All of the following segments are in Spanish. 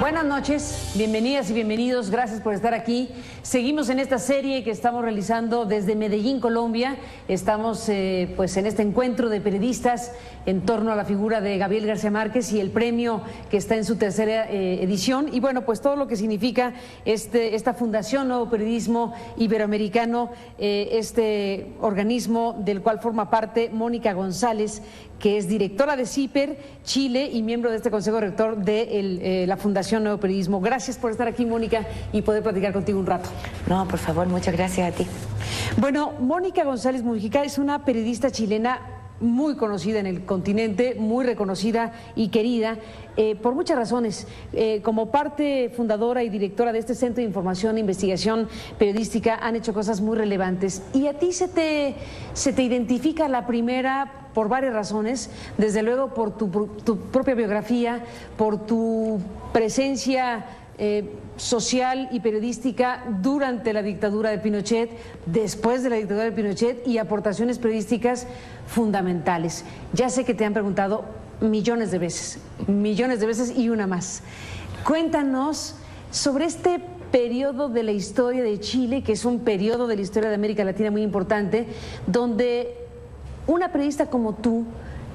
Buenas noches, bienvenidas y bienvenidos, gracias por estar aquí. Seguimos en esta serie que estamos realizando desde Medellín, Colombia. Estamos pues en este encuentro de periodistas en torno a la figura de Gabriel García Márquez y el premio que está en su tercera edición. Y bueno, pues todo lo que significa esta Fundación Nuevo Periodismo Iberoamericano, este organismo del cual forma parte Mónica González, que es directora de CIPER Chile y miembro de este Consejo Rector de la Fundación Nuevo Periodismo. Gracias por estar aquí, Mónica, y poder platicar contigo un rato. No, por favor, muchas gracias a ti. Bueno, Mónica González Mujica es una periodista chilena muy conocida en el continente, muy reconocida y querida por muchas razones. Como parte fundadora y directora de este Centro de Información e Investigación Periodística han hecho cosas muy relevantes. Y a ti se te identifica la primera por varias razones, desde luego por tu propia biografía, por tu presencia social y periodística durante la dictadura de Pinochet, después de la dictadura de Pinochet, y aportaciones periodísticas fundamentales. Ya sé que te han preguntado millones de veces y una más. Cuéntanos sobre este periodo de la historia de Chile, que es un periodo de la historia de América Latina muy importante, donde una periodista como tú,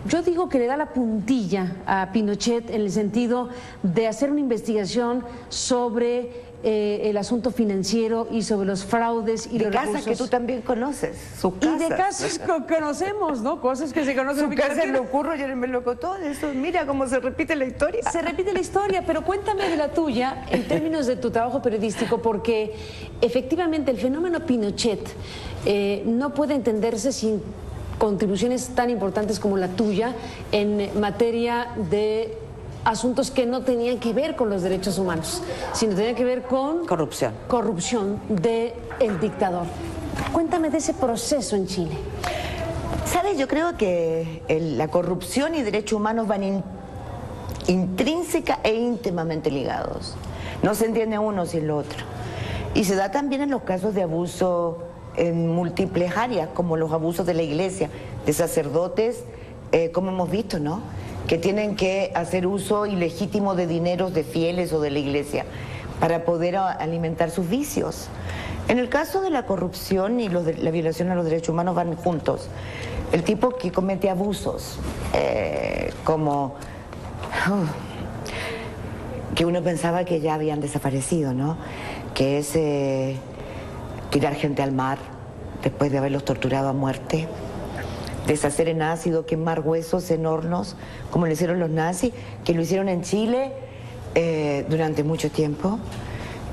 yo digo que le da la puntilla a Pinochet en el sentido de hacer una investigación sobre el asunto financiero y sobre los fraudes y los recursos. De casas que tú también conoces, su casa. Y de casos que conocemos, ¿no? Cosas que se conocen. Su casa en Locurro y en el Melocotón, eso, mira cómo se repite la historia. Se repite la historia, pero cuéntame de la tuya en términos de tu trabajo periodístico, porque efectivamente el fenómeno Pinochet no puede entenderse sin contribuciones tan importantes como la tuya en materia de asuntos que no tenían que ver con los derechos humanos, sino tenían que ver con corrupción del dictador. Cuéntame de ese proceso en Chile. ¿Sabes? Yo creo que la corrupción y derechos humanos van intrínseca e íntimamente ligados. No se entiende uno sin lo otro. Y se da también en los casos de abuso en múltiples áreas, como los abusos de la iglesia, de sacerdotes, como hemos visto, ¿no?, que tienen que hacer uso ilegítimo de dineros de fieles o de la iglesia para poder alimentar sus vicios. En el caso de la corrupción y la violación a los derechos humanos van juntos. El tipo que comete abusos, como que uno pensaba que ya habían desaparecido, ¿no?, que es tirar gente al mar después de haberlos torturado a muerte, deshacer en ácido, quemar huesos en hornos, como lo hicieron los nazis, que lo hicieron en Chile durante mucho tiempo,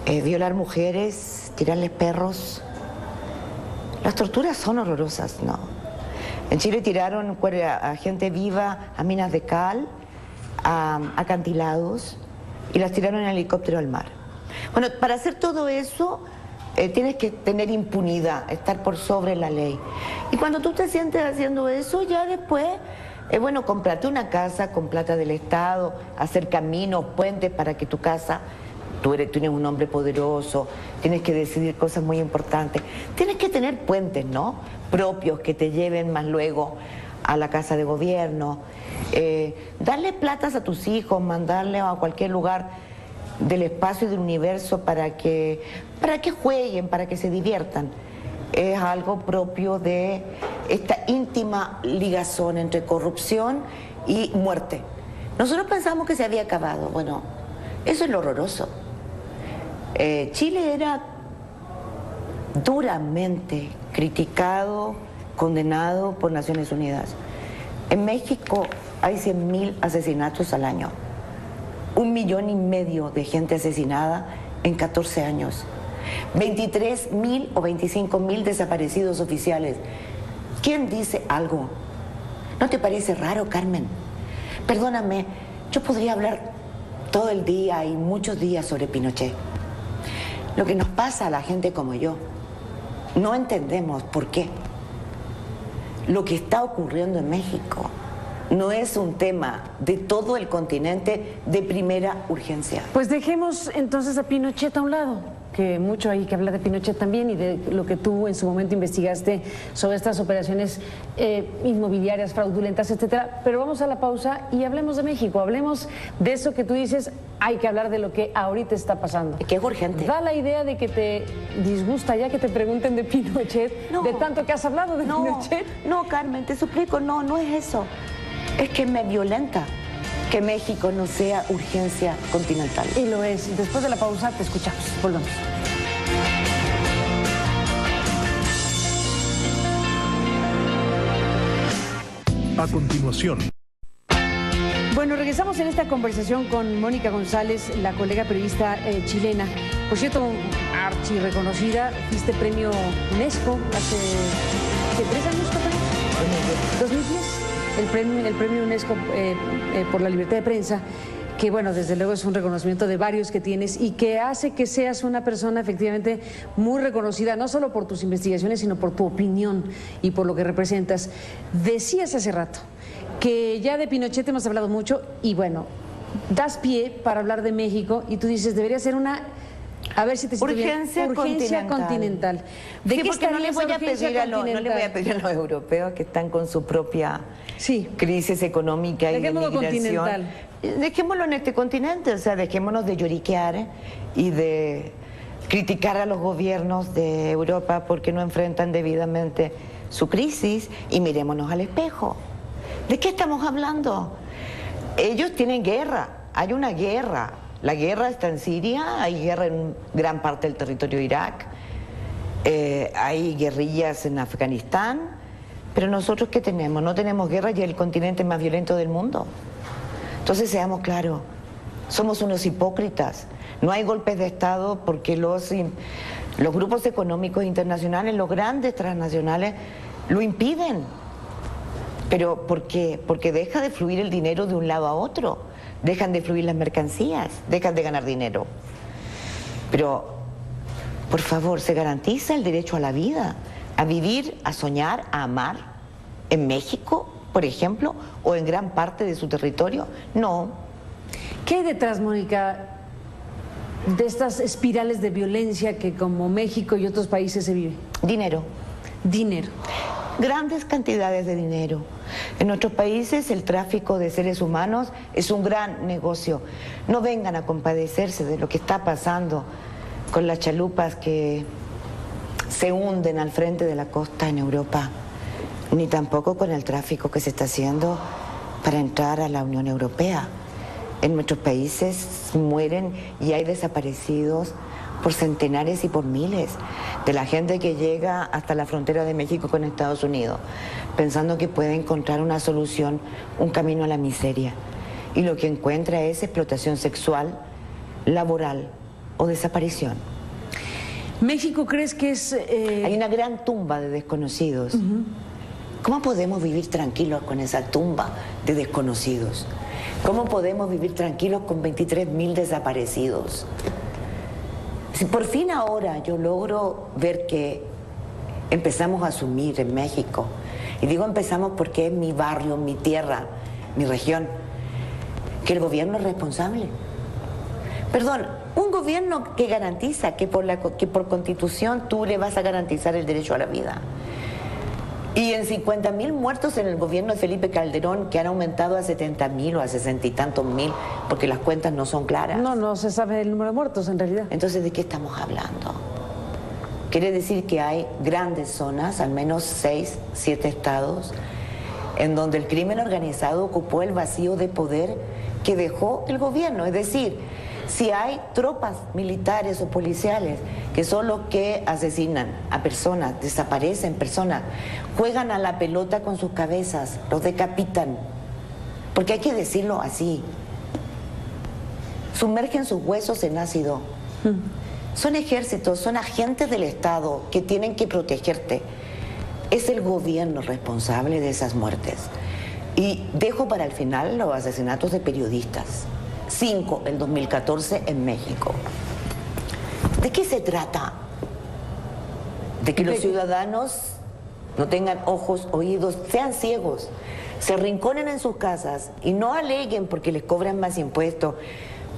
violar mujeres, tirarles perros. Las torturas son horrorosas, ¿no? En Chile tiraron a gente viva a minas de cal, a acantilados, y las tiraron en helicóptero al mar. Bueno, para hacer todo eso tienes que tener impunidad, estar por sobre la ley. Y cuando tú te sientes haciendo eso, ya después, bueno, cómprate una casa con plata del Estado, hacer caminos, puentes para que tu casa, tú tienes un hombre poderoso, tienes que decidir cosas muy importantes. Tienes que tener puentes, ¿no?, propios que te lleven más luego a la casa de gobierno. Darle platas a tus hijos, mandarle a cualquier lugar del espacio y del universo para que jueguen, para que se diviertan. Es algo propio de esta íntima ligazón entre corrupción y muerte. Nosotros pensamos que se había acabado. Bueno, eso es lo horroroso. Chile era duramente criticado, condenado por Naciones Unidas. En México hay 100.000 asesinatos al año. 1,5 millones de gente asesinada en 14 años. 23.000 o 25.000 desaparecidos oficiales. ¿Quién dice algo? ¿No te parece raro, Carmen? Perdóname, yo podría hablar todo el día y muchos días sobre Pinochet. Lo que nos pasa a la gente como yo, no entendemos por qué. Lo que está ocurriendo en México no es un tema de todo el continente de primera urgencia. Pues dejemos entonces a Pinochet a un lado. que mucho hay que hablar de Pinochet también y de lo que tú en su momento investigaste sobre estas operaciones inmobiliarias fraudulentas, etcétera. Pero vamos a la pausa y hablemos de México, hablemos de eso que tú dices, hay que hablar de lo que ahorita está pasando. Que es urgente. Da la idea de que te disgusta ya que te pregunten de Pinochet, no, de tanto que has hablado de Pinochet. No, Carmen, te suplico, no es eso. Es que me violenta que México no sea urgencia continental. Y lo es. Después de la pausa te escuchamos. Volvemos. A continuación. Bueno, regresamos en esta conversación con Mónica González, la colega periodista chilena. Por cierto, archi reconocida, fuiste premio UNESCO hace 3 años, ¿no? 2010. El premio UNESCO por la libertad de prensa, que bueno, desde luego es un reconocimiento de varios que tienes y que hace que seas una persona efectivamente muy reconocida, no solo por tus investigaciones, sino por tu opinión y por lo que representas. Decías hace rato que ya de Pinochet hemos hablado mucho y bueno, das pie para hablar de México y tú dices, debería ser una... A ver si te siento bien. Urgencia continental. ¿De qué porque no le voy a pedir a los europeos que están con su propia crisis económica y de migración. Dejémoslo en este continente, o sea, dejémonos de lloriquear y de criticar a los gobiernos de Europa porque no enfrentan debidamente su crisis y mirémonos al espejo. ¿De qué estamos hablando? Ellos tienen guerra, hay una guerra. La guerra está en Siria, hay guerra en gran parte del territorio de Irak, hay guerrillas en Afganistán, pero nosotros ¿qué tenemos? No tenemos guerra y es el continente más violento del mundo. Entonces seamos claros, somos unos hipócritas. No hay golpes de Estado porque los grupos económicos internacionales, los grandes transnacionales, lo impiden. ¿Pero por qué? Porque deja de fluir el dinero de un lado a otro. Dejan de fluir las mercancías, dejan de ganar dinero. Pero, por favor, ¿se garantiza el derecho a la vida? A vivir, a soñar, a amar en México, por ejemplo, o en gran parte de su territorio? No. ¿Qué hay detrás, Mónica, de estas espirales de violencia que como México y otros países se vive? Dinero. Dinero. Grandes cantidades de dinero. En nuestros países el tráfico de seres humanos es un gran negocio. No vengan a compadecerse de lo que está pasando con las chalupas que se hunden al frente de la costa en Europa, ni tampoco con el tráfico que se está haciendo para entrar a la Unión Europea. En nuestros países mueren y hay desaparecidos por centenares y por miles de la gente que llega hasta la frontera de México con Estados Unidos, pensando que puede encontrar una solución, un camino a la miseria. Y lo que encuentra es explotación sexual, laboral o desaparición. ¿México crees que es...? Hay una gran tumba de desconocidos. ¿Cómo podemos vivir tranquilos con esa tumba de desconocidos? ¿Cómo podemos vivir tranquilos con 23.000 desaparecidos? Si por fin ahora yo logro ver que empezamos a asumir en México, y digo empezamos porque es mi barrio, mi tierra, mi región, que el gobierno es responsable. Perdón, un gobierno que garantiza que por constitución tú le vas a garantizar el derecho a la vida. Y en 50.000 muertos en el gobierno de Felipe Calderón, que han aumentado a 70.000 o a 60 y tantos mil, porque las cuentas no son claras. No se sabe el número de muertos en realidad. Entonces, ¿de qué estamos hablando? Quiere decir que hay grandes zonas, al menos 6, 7 estados, en donde el crimen organizado ocupó el vacío de poder que dejó el gobierno. Es decir, si hay tropas militares o policiales que son los que asesinan a personas, desaparecen personas, juegan a la pelota con sus cabezas, los decapitan, porque hay que decirlo así, sumergen sus huesos en ácido. Son ejércitos, son agentes del Estado que tienen que protegerte. Es el gobierno responsable de esas muertes. Y dejo para el final los asesinatos de periodistas. 5 en 2014 en México. ¿De qué se trata? De que los ciudadanos no tengan ojos, oídos, sean ciegos, se arrinconen en sus casas y no aleguen porque les cobran más impuestos,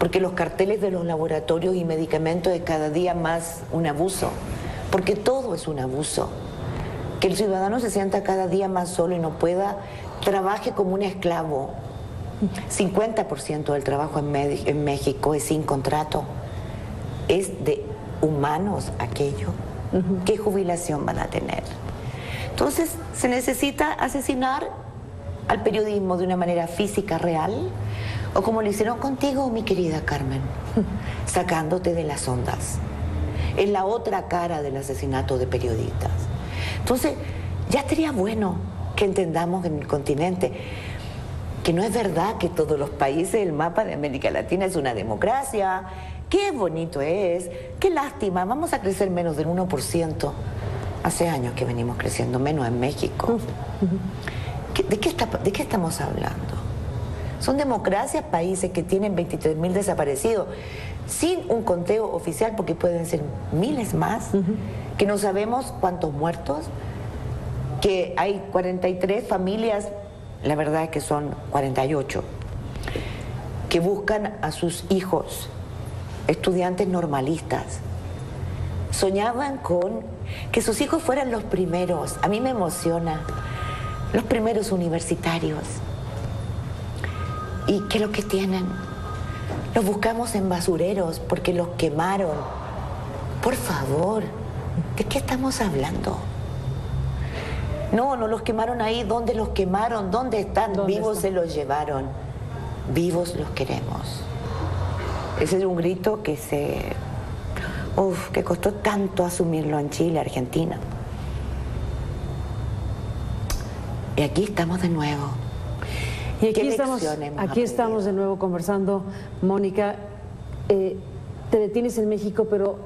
porque los carteles de los laboratorios y medicamentos es cada día más un abuso, porque todo es un abuso. Que el ciudadano se sienta cada día más solo y no pueda, trabaje como un esclavo. 50% del trabajo en México es sin contrato, es de humanos aquello. ¿Qué jubilación van a tener? Entonces se necesita asesinar al periodismo de una manera física, real, o como lo hicieron contigo, mi querida Carmen, sacándote de las ondas. Es la otra cara del asesinato de periodistas. Entonces, ya sería bueno que entendamos en el continente que no es verdad que todos los países del mapa de América Latina es una democracia. Qué bonito es, qué lástima, vamos a crecer menos del 1%. Hace años que venimos creciendo menos en México. ¿De qué estamos hablando? Son democracias, países que tienen 23.000 desaparecidos, sin un conteo oficial, porque pueden ser miles más, que no sabemos cuántos muertos, que hay 43 familias, la verdad es que son 48, que buscan a sus hijos, estudiantes normalistas. Soñaban con que sus hijos fueran los primeros, a mí me emociona, los primeros universitarios. ¿Y qué es lo que tienen? Los buscamos en basureros porque los quemaron. Por favor, ¿de qué estamos hablando? No los quemaron ahí. ¿Dónde los quemaron? ¿Dónde están? Vivos se los llevaron. Vivos los queremos. Ese es un grito que que costó tanto asumirlo en Chile, Argentina. Y aquí estamos de nuevo. Y aquí estamos de nuevo conversando, Mónica. Te detienes en México, pero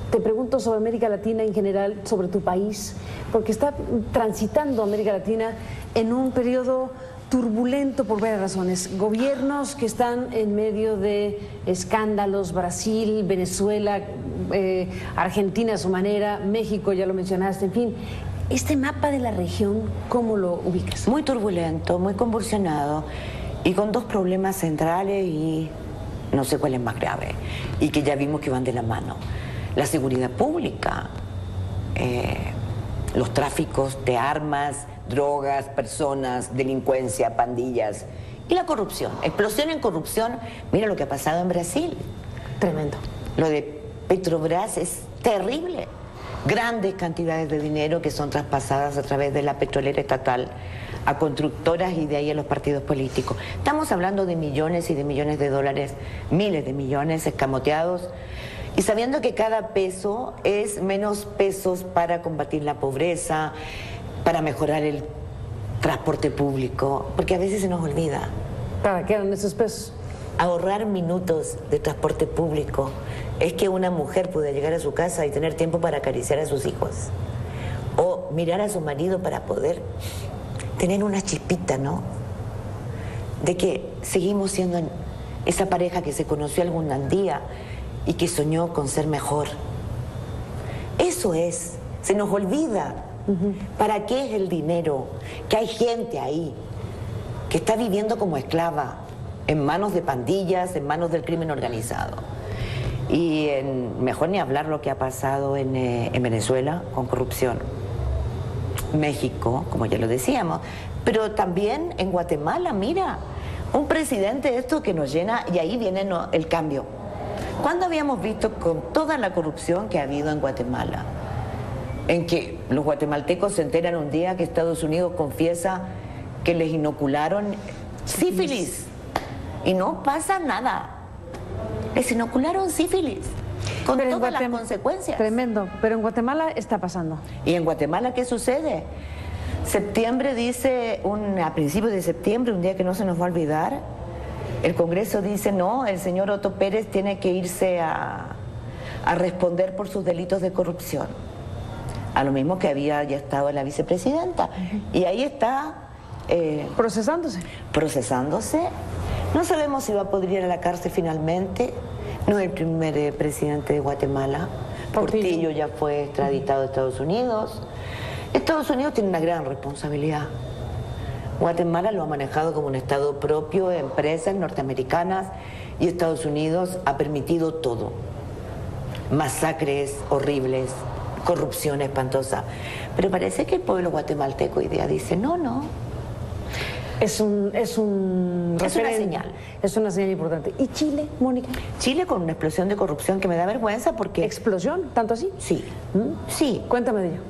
te pregunto sobre América Latina en general, sobre tu país, porque está transitando América Latina en un periodo turbulento por varias razones. Gobiernos que están en medio de escándalos, Brasil, Venezuela, Argentina a su manera, México, ya lo mencionaste, en fin. Este mapa de la región, ¿cómo lo ubicas? Muy turbulento, muy convulsionado y con dos problemas centrales y no sé cuál es más grave y que ya vimos que van de la mano. La seguridad pública, los tráficos de armas, drogas, personas, delincuencia, pandillas y la corrupción. Explosión en corrupción, mira lo que ha pasado en Brasil. Tremendo. Lo de Petrobras es terrible. Grandes cantidades de dinero que son traspasadas a través de la petrolera estatal a constructoras y de ahí a los partidos políticos. Estamos hablando de millones y de millones de dólares, miles de millones escamoteados, y sabiendo que cada peso es menos pesos para combatir la pobreza, para mejorar el transporte público, porque a veces se nos olvida. ¿Para qué eran esos pesos? Ahorrar minutos de transporte público es que una mujer pueda llegar a su casa y tener tiempo para acariciar a sus hijos o mirar a su marido para poder tener una chispita, ¿no? De que seguimos siendo esa pareja que se conoció algún día y que soñó con ser mejor. Eso es, se nos olvida. ¿Para qué es el dinero? Que hay gente ahí que está viviendo como esclava, en manos de pandillas, en manos del crimen organizado. Y mejor ni hablar lo que ha pasado en Venezuela con corrupción. México, como ya lo decíamos, pero también en Guatemala, mira, un presidente esto que nos llena, y ahí viene el cambio. ¿Cuándo habíamos visto con toda la corrupción que ha habido en Guatemala? En que los guatemaltecos se enteran un día que Estados Unidos confiesa que les inocularon sífilis. Y no pasa nada. Les inocularon sífilis, con todas las consecuencias. Tremendo, pero en Guatemala está pasando. ¿Y en Guatemala qué sucede? Septiembre dice, a principios de septiembre, un día que no se nos va a olvidar, el Congreso dice, no, el señor Otto Pérez tiene que irse a responder por sus delitos de corrupción. A lo mismo que había ya estado la vicepresidenta. Y ahí está... procesándose. Procesándose. No sabemos si va a poder ir a la cárcel finalmente. No es el primer presidente de Guatemala. Portillo ya fue extraditado a Estados Unidos. Estados Unidos tiene una gran responsabilidad. Guatemala lo ha manejado como un estado propio, empresas norteamericanas y Estados Unidos ha permitido todo. Masacres horribles, corrupción espantosa. Pero parece que el pueblo guatemalteco hoy día dice, no, no. Es una señal. Es una señal importante. ¿Y Chile, Mónica? Chile con una explosión de corrupción que me da vergüenza porque... ¿Explosión? ¿Tanto así? Sí, sí. Cuéntame de ello.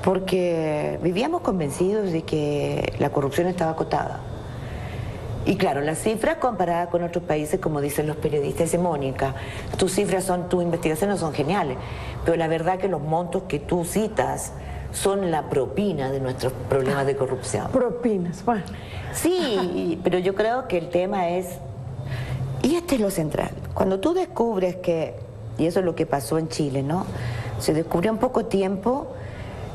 Porque vivíamos convencidos de que la corrupción estaba acotada. Y claro, las cifras comparadas con otros países, como dicen los periodistas, dicen, Mónica, tus investigaciones son geniales, pero la verdad que los montos que tú citas son la propina de nuestros problemas de corrupción. Propinas, bueno. Sí, pero yo creo que el tema es, y este es lo central, cuando tú descubres que, y eso es lo que pasó en Chile, ¿no? Se descubrió en poco tiempo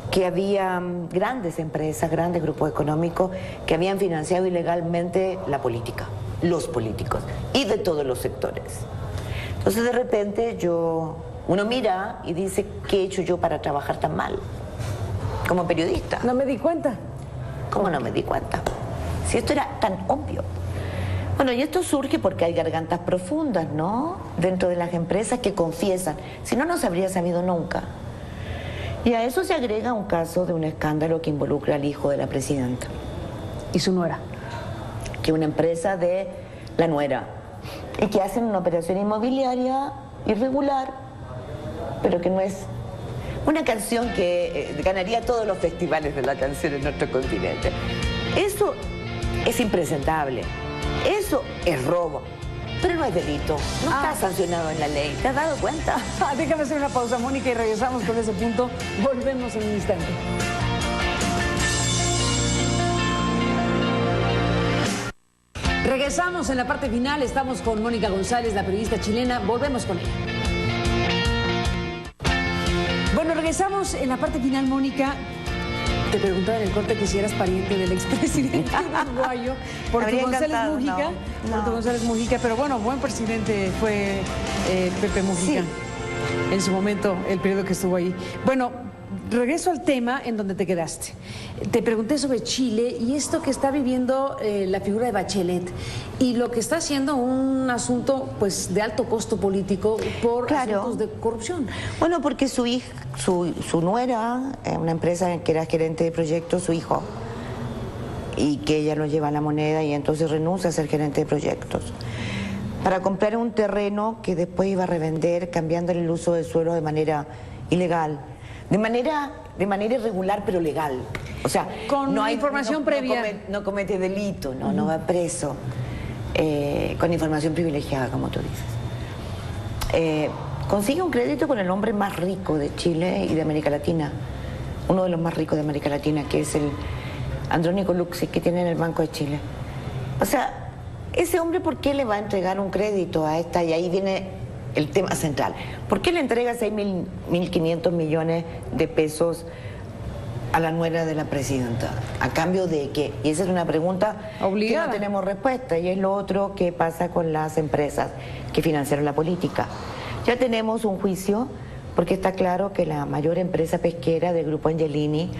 que había grandes empresas, grandes grupos económicos que habían financiado ilegalmente la política, los políticos, y de todos los sectores. Entonces de repente uno mira y dice, ¿qué he hecho yo para trabajar tan mal? Como periodista. No me di cuenta. ¿Cómo no me di cuenta? Si esto era tan obvio. Bueno, y esto surge porque hay gargantas profundas, ¿no? Dentro de las empresas que confiesan. Si no, no se habría sabido nunca. Y a eso se agrega un caso de un escándalo que involucra al hijo de la presidenta. ¿Y su nuera? Que una empresa de la nuera. Y que hacen una operación inmobiliaria irregular, pero que no es una canción que ganaría todos los festivales de la canción en nuestro continente. Eso es impresentable. Eso es robo. Pero no es delito, no está sancionado en la ley. ¿Te has dado cuenta? Déjame hacer una pausa, Mónica, y regresamos con ese punto. Volvemos en un instante. Regresamos en la parte final. Estamos con Mónica González, la periodista chilena. Volvemos con ella. Bueno, regresamos en la parte final, Mónica. Te preguntaba en el corte que si eras pariente del expresidente uruguayo, Porto González Mujica. No. Porto González Mujica, pero bueno, buen presidente fue Pepe Mujica. Sí. En su momento, el periodo que estuvo ahí. Bueno, regreso al tema en donde te quedaste. Te pregunté sobre Chile y esto que está viviendo la figura de Bachelet y lo que está haciendo un asunto pues de alto costo político por asuntos de corrupción. Bueno, porque su nuera, una empresa que era gerente de proyectos, su hijo, y que ella lo lleva a la moneda y entonces renuncia a ser gerente de proyectos para comprar un terreno que después iba a revender cambiándole el uso del suelo de manera ilegal. De manera irregular, pero legal. O sea, con no hay información previa. No comete delito, no va preso. Con información privilegiada, como tú dices. Consigue un crédito con el hombre más rico de Chile y de América Latina. Uno de los más ricos de América Latina, que es el Andrónico Luxi, que tiene en el Banco de Chile. O sea, ese hombre, ¿por qué le va a entregar un crédito a esta? Y ahí viene el tema central. ¿Por qué le entrega 1.500 millones de pesos a la nuera de la presidenta? ¿A cambio de qué? Y esa es una pregunta obligada, que no tenemos respuesta. Y es lo otro que pasa con las empresas que financiaron la política. Ya tenemos un juicio, porque está claro que la mayor empresa pesquera del Grupo Angelini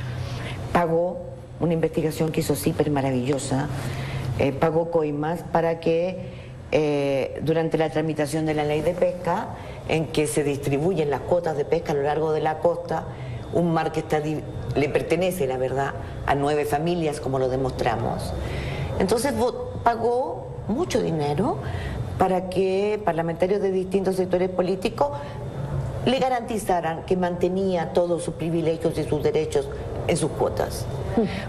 pagó una investigación que hizo CIPER maravillosa, pagó coimas para que durante la tramitación de la ley de pesca, en que se distribuyen las cuotas de pesca a lo largo de la costa, un mar que le pertenece, la verdad, a 9 familias, como lo demostramos. Entonces pagó mucho dinero para que parlamentarios de distintos sectores políticos le garantizaran que mantenía todos sus privilegios y sus derechos en sus cuotas.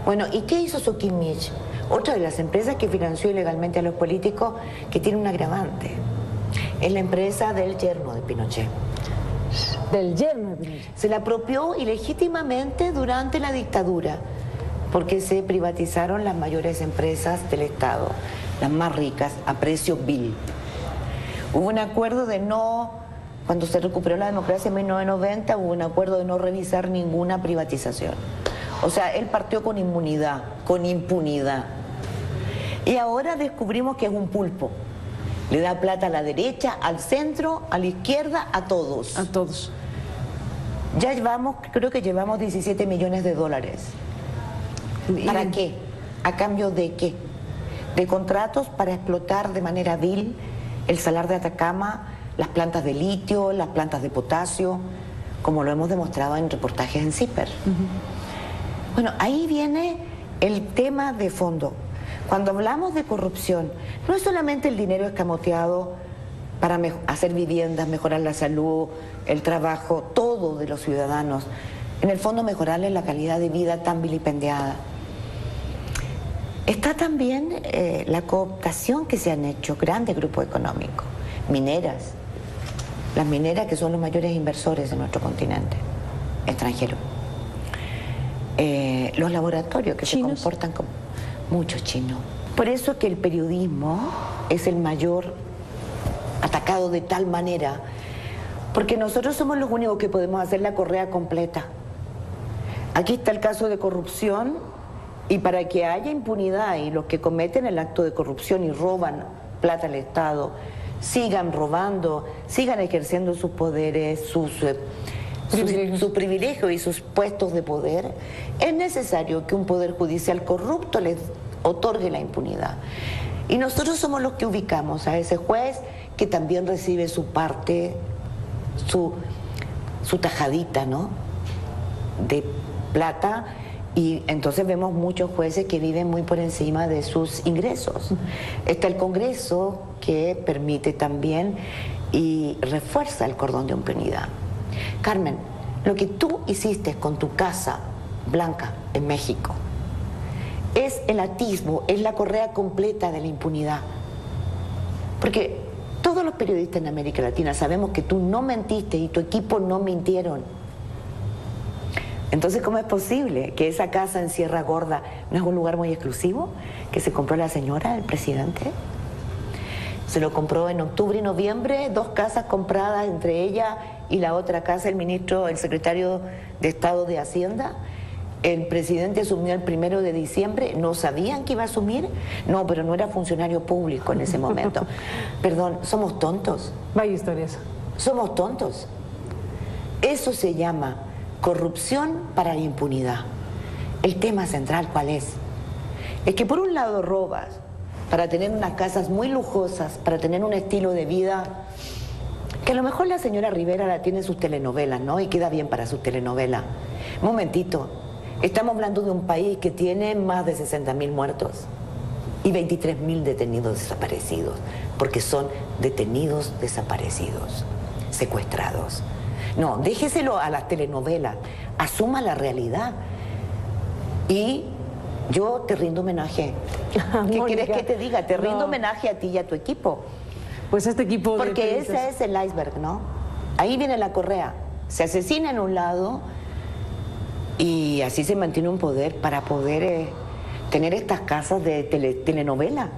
Bueno, ¿y qué hizo Sokimich? Otra de las empresas que financió ilegalmente a los políticos, que tiene un agravante. Es la empresa del yerno de Pinochet. ¿Del yerno de Pinochet? Se la apropió ilegítimamente durante la dictadura, porque se privatizaron las mayores empresas del Estado, las más ricas, a precio vil. Hubo un acuerdo de cuando se recuperó la democracia en 1990, hubo un acuerdo de no revisar ninguna privatización. O sea, él partió con inmunidad, con impunidad. Y ahora descubrimos que es un pulpo. Le da plata a la derecha, al centro, a la izquierda, a todos. A todos. Ya creo que llevamos 17 millones de dólares. ¿Para qué? ¿A cambio de qué? De contratos para explotar de manera vil el salar de Atacama, las plantas de litio, las plantas de potasio, como lo hemos demostrado en reportajes en CIPER. Bueno, ahí viene el tema de fondo. Cuando hablamos de corrupción, no es solamente el dinero escamoteado para hacer viviendas, mejorar la salud, el trabajo, todo de los ciudadanos. En el fondo, mejorarles la calidad de vida tan vilipendiada. Está también la cooptación que se han hecho grandes grupos económicos, mineras, las mineras que son los mayores inversores de nuestro continente, extranjeros. Los laboratorios que se comportan como muchos chinos. Por eso que el periodismo es el mayor atacado de tal manera, porque nosotros somos los únicos que podemos hacer la correa completa. Aquí está el caso de corrupción, y para que haya impunidad y los que cometen el acto de corrupción y roban plata al Estado sigan robando, sigan ejerciendo sus poderes, sus privilegios y sus puestos de poder, es necesario que un poder judicial corrupto les otorgue la impunidad. Y nosotros somos los que ubicamos a ese juez que también recibe su parte, su tajadita, ¿no?, de plata, y entonces vemos muchos jueces que viven muy por encima de sus ingresos. Está el Congreso, que permite también y refuerza el cordón de impunidad. Carmen, lo que tú hiciste con tu Casa Blanca en México es el atisbo, es la correa completa de la impunidad. Porque todos los periodistas en América Latina sabemos que tú no mentiste y tu equipo no mintieron. Entonces, ¿cómo es posible que esa casa en Sierra Gorda no es un lugar muy exclusivo que se compró la señora, el presidente? Se lo compró en octubre y noviembre, 2 casas compradas entre ella y la otra casa, el secretario de Estado de Hacienda. El presidente asumió el 1 de diciembre, ¿no sabían que iba a asumir? No, pero no era funcionario público en ese momento. Perdón, ¿somos tontos? Vaya historias. Somos tontos. Eso se llama corrupción para la impunidad. El tema central, ¿cuál es? Es que por un lado robas para tener unas casas muy lujosas, para tener un estilo de vida que a lo mejor la señora Rivera la tiene en sus telenovelas, ¿no? Y queda bien para sus telenovelas. Un momentito, estamos hablando de un país que tiene más de 60.000 muertos y 23.000 detenidos desaparecidos, porque son detenidos desaparecidos, secuestrados. No, déjeselo a las telenovelas, asuma la realidad. Y yo te rindo homenaje. ¿Qué quieres que te diga? Te rindo homenaje a ti y a tu equipo. Pues este equipo de porque ese es el iceberg, ¿no? Ahí viene la correa. Se asesina en un lado y así se mantiene un poder para poder tener estas casas de telenovela.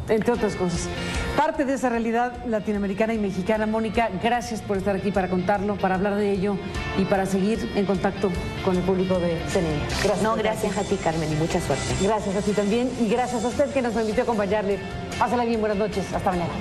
Entre otras cosas. Parte de esa realidad latinoamericana y mexicana. Mónica, gracias por estar aquí para contarlo, para hablar de ello y para seguir en contacto con el público de CNN. Gracias. No, gracias a ti, Carmen, y mucha suerte. Gracias a ti también y gracias a usted que nos permitió acompañarle. Pásala bien, buenas noches. Hasta mañana.